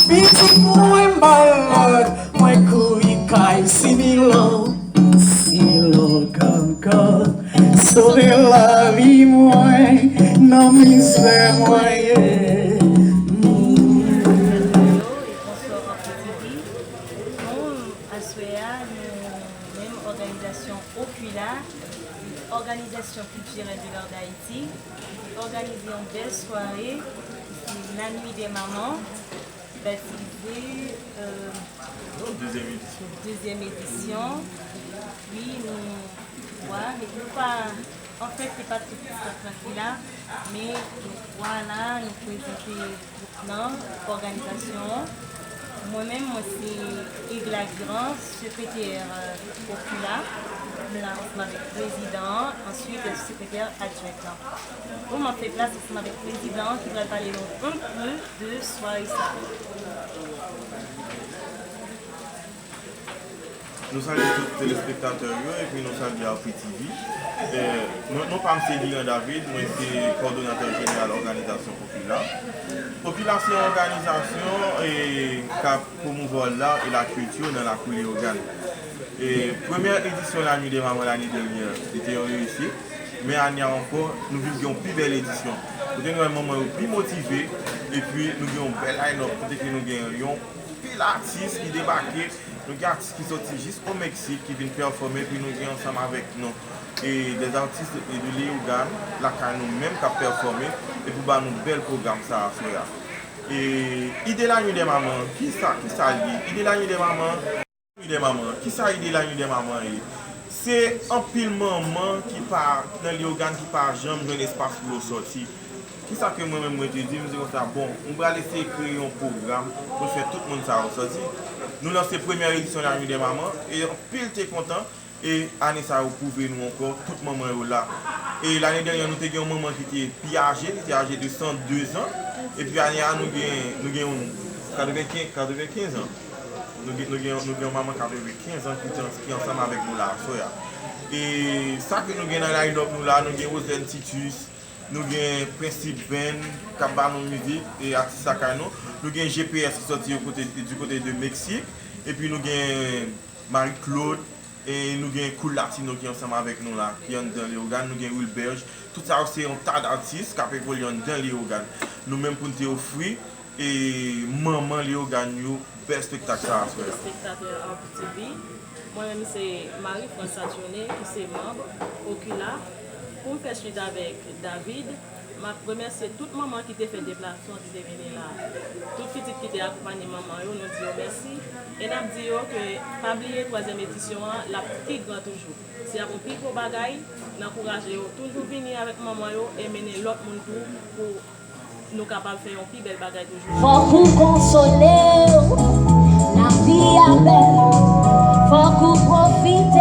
Petite moi malade, moi couille caille 6 000 ans. 6 000 ans comme sauver la vie moi, non misère moyen. Organisation culturelle de l'Ordre d'Haïti, organisée en belle soirée, la nuit des mamans, baptisée deuxième édition. Oui, nous, ouais, mais nous pas, en fait, c'est pas tout ça là, mais voilà, nous présenter l'organisation. Moi-même, c'est Igla Grand, secrétaire Ocula. Là, on avec le président, ensuite le secrétaire adjoint. On m'a fait place ensemble avec le président qui va parler un peu de soirée ça. Nous saluons tous les téléspectateurs et puis nous saluons à TV. Nous pas M. Dylan David, moi c'est coordonnateur général de l'organisation Popula. Popula c'est une organisation qui promouvoir l'art et la culture dans la coulée organe. Et première édition de la nuit des mamans l'année dernière, c'était réussi. Mais année encore, nous vivions une plus belle édition. Nous avons un moment plus motivé et puis nous avons une belle line-up. Nous avons pile d'artistes qui débarquent. Nous avons des artistes qui sont juste au Mexique qui viennent performer, puis nous sommes ensemble avec nous. Et des artistes de Léogane, là quand nous-mêmes qui performé, et pour nous un bel programme ça à faire. Et idée la nuit des mamans, qui ça dit? Idée la nuit des mamans, qui ça idée la nuit des mamans? C'est un pile maman qui part dans Léogane qui part jamais dans l'espace pour sortir. Qui ça que moi-même je te dis, je me dis bon, on va laisser créer un programme pour faire tout le monde ça ressortir. Nous lançons la première édition de la nuit des mamans et pile t'es content et année ça vous pouvez nous encore toute maman est là. Et l'année dernière nous avons un maman qui était plus âgé, qui était âgé de 102 ans et puis année nous avons 95 ans. Nous avons une maman qui avait 15 ans qui est ensemble avec nous là. Et ça que nous avons dans la line-up nous là, nous avons Rosen Titus, nous avons Principe Ben, qui a nos musique et artiste Sakano. Nous avons GPS qui sorti du côté de Mexique. Et puis nous avons Marie-Claude et nous avons Cool Latino qui est ensemble avec nous là, qui est dans les organes. Nous avons Wilberge. Tout ça c'est un tas d'artistes qui ont évolué dans les organes. Nous-mêmes pour nous offrir et maman les organes, bel spectacle ça. Spectateur en TV. Moi-même c'est Marie-France Journée qui est membre Ocula. Pour me faire suite avec David, ma première c'est toute maman qui t'a fait déplacement qui est venue là. Toute petite qui t'a accompagné maman, nous disons merci. Et nous disons que pas oublier troisième édition, la plus grande toujours. Si on pique au bagaille, nous encourageons toujours venir avec maman et mener l'autre monde pour nous capables de faire un plus bel bagaille toujours. Faut qu'on consoler, la vie est belle, faut qu'on profite.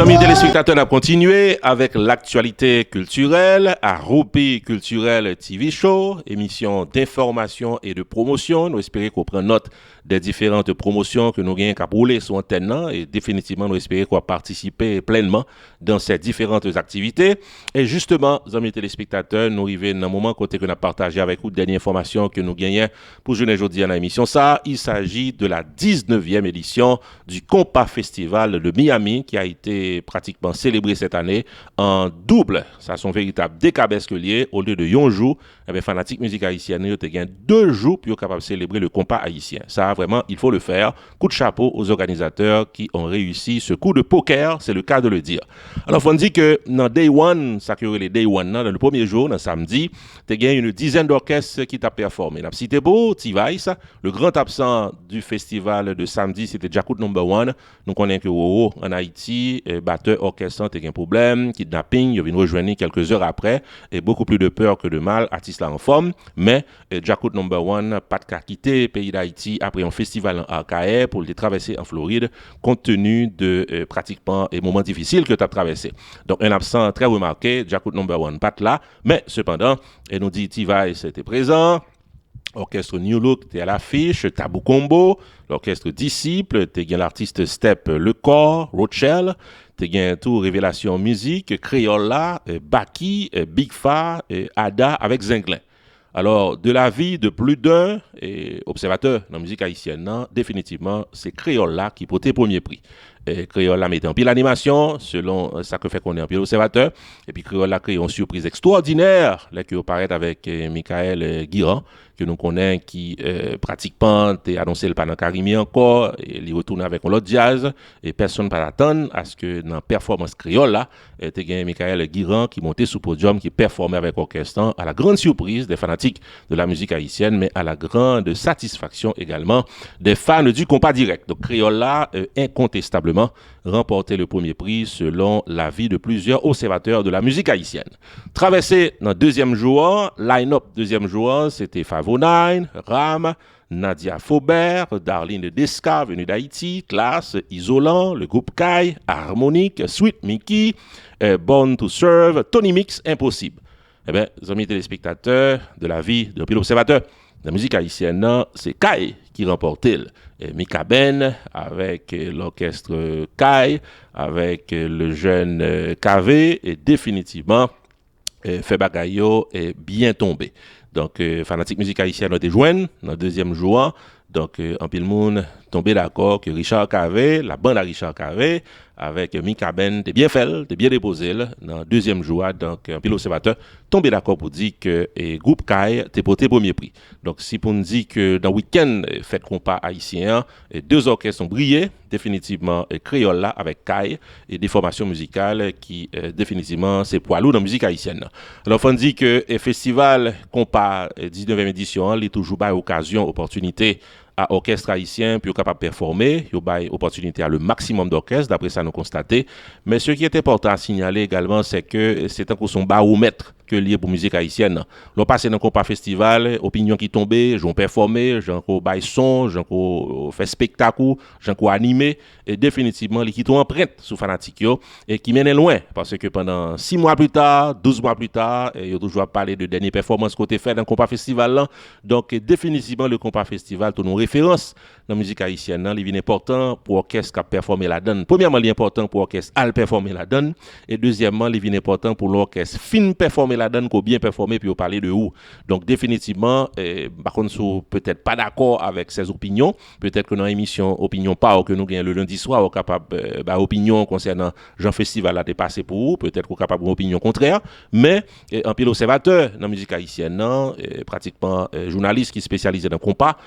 Amis téléspectateurs, on a continué avec l'actualité culturelle à Roupi Culturel TV Show, émission d'information et de promotion. Nous espérons qu'on prend note des différentes promotions que nous gagnons qu'à rouler sur antenne et définitivement nous espérons qu'on va participer pleinement dans ces différentes activités. Et justement, amis téléspectateurs, nous arrivons dans un moment côté que nous avons partagé avec vous dernière information que nous gagnons pour jeudi aujourd'hui dans l'émission. Ça, il s'agit de la 19e édition du Compas Festival de Miami qui a été pratiquement célébré cette année en double. Ça son véritable décabesquelier au lieu de 1 jour. Eh fanatique musique haïtienne, il y a 2 jours pour capable célébrer le compas haïtien. Ça vraiment, il faut le faire. Coup de chapeau aux organisateurs qui ont réussi ce coup de poker, c'est le cas de le dire. Alors on dit que dans Day One, ça qui aurait les Day One, dans le premier jour, dans samedi, tu as une dizaine d'orchestres qui t'a performé. La cité beau, T-Vice, le grand absent du festival de samedi, c'était Jacout Number One. Nous connaissons que en Haïti, batteur orchestre, t'as un problème, kidnapping, il vient rejoindre quelques heures après, et beaucoup plus de peur que de mal, artiste là en forme, mais Jacout Number One, pas de cas quitter le pays d'Haïti après un festival en Arcaïe pour le traverser en Floride, compte tenu de pratiquement les moments difficiles que tu as traversé. Donc un absent très remarqué, Jacout Number One, pas là, mais cependant, elle nous dit T-Vice était présent. Orchestre New Look, t'es à l'affiche, Tabou Combo, l'orchestre Disciple, t'es bien l'artiste Step Le Corps, Rochelle, t'es bien tout Révélation Musique, Crayola, Baki, Big Fa, Ada avec Zinglin. Alors, de la vie de plus d'un observateur dans la musique haïtienne, non, définitivement, c'est Crayola qui portait premier prix. Crayola mettait en pile l'animation, selon ça que fait qu'on est en pile observateur. Et puis Crayola crée une surprise extraordinaire, là, qui apparaît avec Michael Guiran, que nous connaissons, qui pratiquement a annoncé le panneau Karimi encore, et il retourne avec un autre jazz, et personne ne peut attendre à ce que dans la performance Crayola, tu as Michael Guiran qui montait sous podium, qui performait avec orchestre, à la grande surprise des fanatiques de la musique haïtienne, mais à la grande satisfaction également des fans du compas direct. Donc Crayola, incontestablement, remporté le premier prix selon l'avis de plusieurs observateurs de la musique haïtienne. Traversé dans le deuxième jour, line-up deuxième jour, c'était Favonine, Ram, Nadia Faubert, Darlene Desca, venue d'Haïti, Classe, Isolant, le groupe Kai, Harmonique, Sweet Mickey, Born to Serve, Tony Mix, Impossible. Eh bien, les amis téléspectateurs de la vie de l'observateur de la musique haïtienne, c'est Kai qui remportait Mika Ben avec l'orchestre Kai, avec le jeune KV et définitivement Febagayo est bien tombé. Donc, fanatique musique haïtienne a été joint dans le deuxième jour. Donc, en pile monde tombé d'accord que Richard Cavé, la bande à Richard Cavé, avec Mika Ben, t'es bien fait, t'es bien déposé dans le deuxième jour. Donc, en pile observateur, tombé d'accord pour dire que groupe Kai t'es porté premier prix. Donc, si pour nous dire que dans le week-end, fête compas haïtien, 2 orchestres ont brillé, définitivement Créole là avec Kai et des formations musicales qui définitivement c'est poids lourd dans la musique haïtienne. Alors, on dit que le festival compas 19e édition, il est toujours pas occasion, opportunité à orchestre haïtien puis capable performer, il y a opportunité à le maximum d'orchestres d'après ça nous constater. Mais ce qui est important à signaler également c'est que c'est encore son baromètre que lié pour musique haïtienne. L'on passé dans le compas festival, opinion qui tombait, j'ont performé, j'en bail son, j'en fait spectacle, j'en animé et définitivement les qui ont empreinte sous fanatique et qui mènent loin parce que pendant 6 mois plus tard, 12 mois plus tard, il y a toujours parlé de dernière performance côté fait dans le compas festival là. Donc définitivement le compas festival tout nos références dans la musique haïtienne, là, il est important pour orchestre qui a performé la donne. Premièrement, il est important pour orchestre à performer la donne et deuxièmement, il est important pour l'orchestre fin performer la donne qu'on bien performer puis on parler de où. Donc définitivement par contre peut-être pas d'accord avec ses opinions, peut-être que dans l'émission opinion pas que nous gagnons le lundi soir on capable opinion concernant Jean Festival là dépassé pour vous, peut-être qu'on capable une opinion contraire, mais en pile observateur dans la musique haïtienne non, pratiquement journaliste qui spécialisé dans compas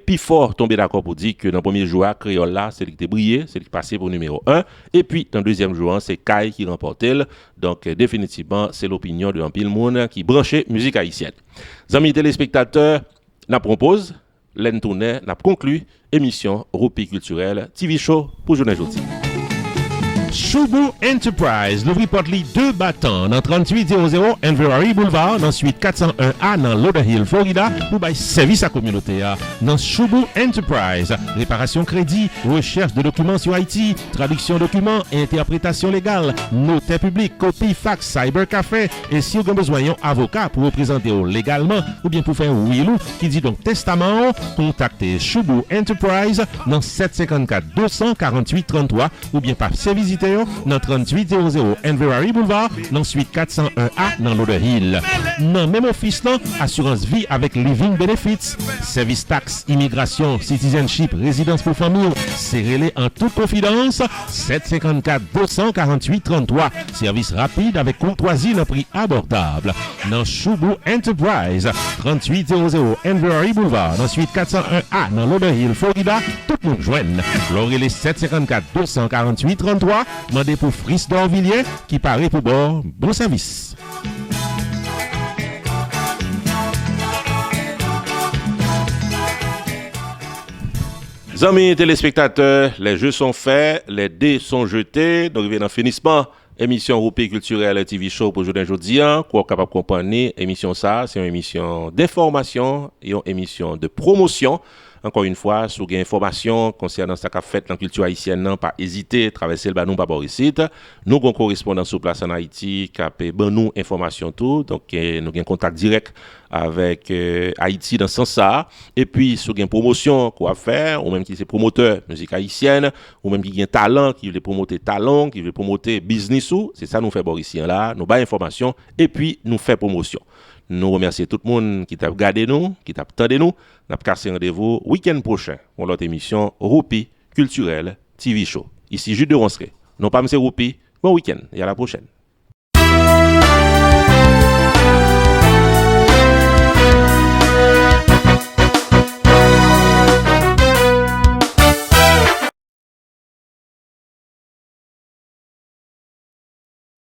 puis fort tomber d'accord pour dire que dans le premier jour Créole là c'est lui qui brillé, c'est lui qui passé pour numéro 1 et puis dans le deuxième jour c'est Kai qui remportait. Donc définitivement c'est l'opinion de un pile monde qui branchait musique haïtienne. Amis téléspectateurs, n'a propose l'en tourner, n'a conclu émission Roupi Culturel TV Show pour journée aujourd'hui. Choubou Enterprise, l'ouvri porte-li 2 battants dans 3800 Enverary Boulevard, dans suite 401A dans Lauderhill, Florida, pour bail service à communauté. Dans Choubou Enterprise, réparation crédit, recherche de documents sur Haïti, traduction documents, interprétation légale, notaire public, copie, fax, cybercafé, et si vous avez besoin d'un avocat pour représenter légalement, ou bien pour faire un will qui dit donc testament, contactez Choubou Enterprise dans 754 248 33 ou bien par ses visiteurs dans 3800 Enverary Boulevard dans suite 401A dans Lauderhill. Dans même office là, assurance vie avec Living Benefits, service taxe, immigration, citizenship, résidence pour famille, serrez-les en toute confidence 754 248 33. Service rapide avec courtoisie le prix abordable. Dans Choubou Enterprise 3800 Enverary Boulevard dans suite 401A dans Lauderhill, Florida, tout le monde joigne. L'oré les 754 248 33, mandez pour Fris d'Orvilliers qui paraît pour bord. Bon service. Amis téléspectateurs, les jeux sont faits, les dés sont jetés, donc il vient en finissement. Émission Roupé culturelle TV Show pour aujourd'hui, quoi capable de comprendre, émission ça, c'est une émission d'information et une émission de promotion. Encore une fois, si vous avez des informations concernant ce qu'a fait dans la culture haïtienne, non, pas hésiter, traverser le banou par ici. Nous avons un correspondant sur place en Haïti qui a ben nous information tout. Donc, nous avons un contact direct avec Haïti dans ce sens-là. Et puis, si vous avez une promotion qu'on va faire, ou même qui est promoteur de musique haïtienne, ou même qui a un talent, qui veut promouvoir talent, qui veut promouvoir business, c'est ça nous fait ici là. Nous avons information et puis nous fait promotion. Nous remercions tout le monde qui t'a regardé nous, qui t'a attendu nous. Nous avons cassé rendez-vous week-end prochain pour notre émission Roupé culturelle TV Show. Ici Jude de Ronseré. Non pas M. Roupé. Bon week-end et à la prochaine.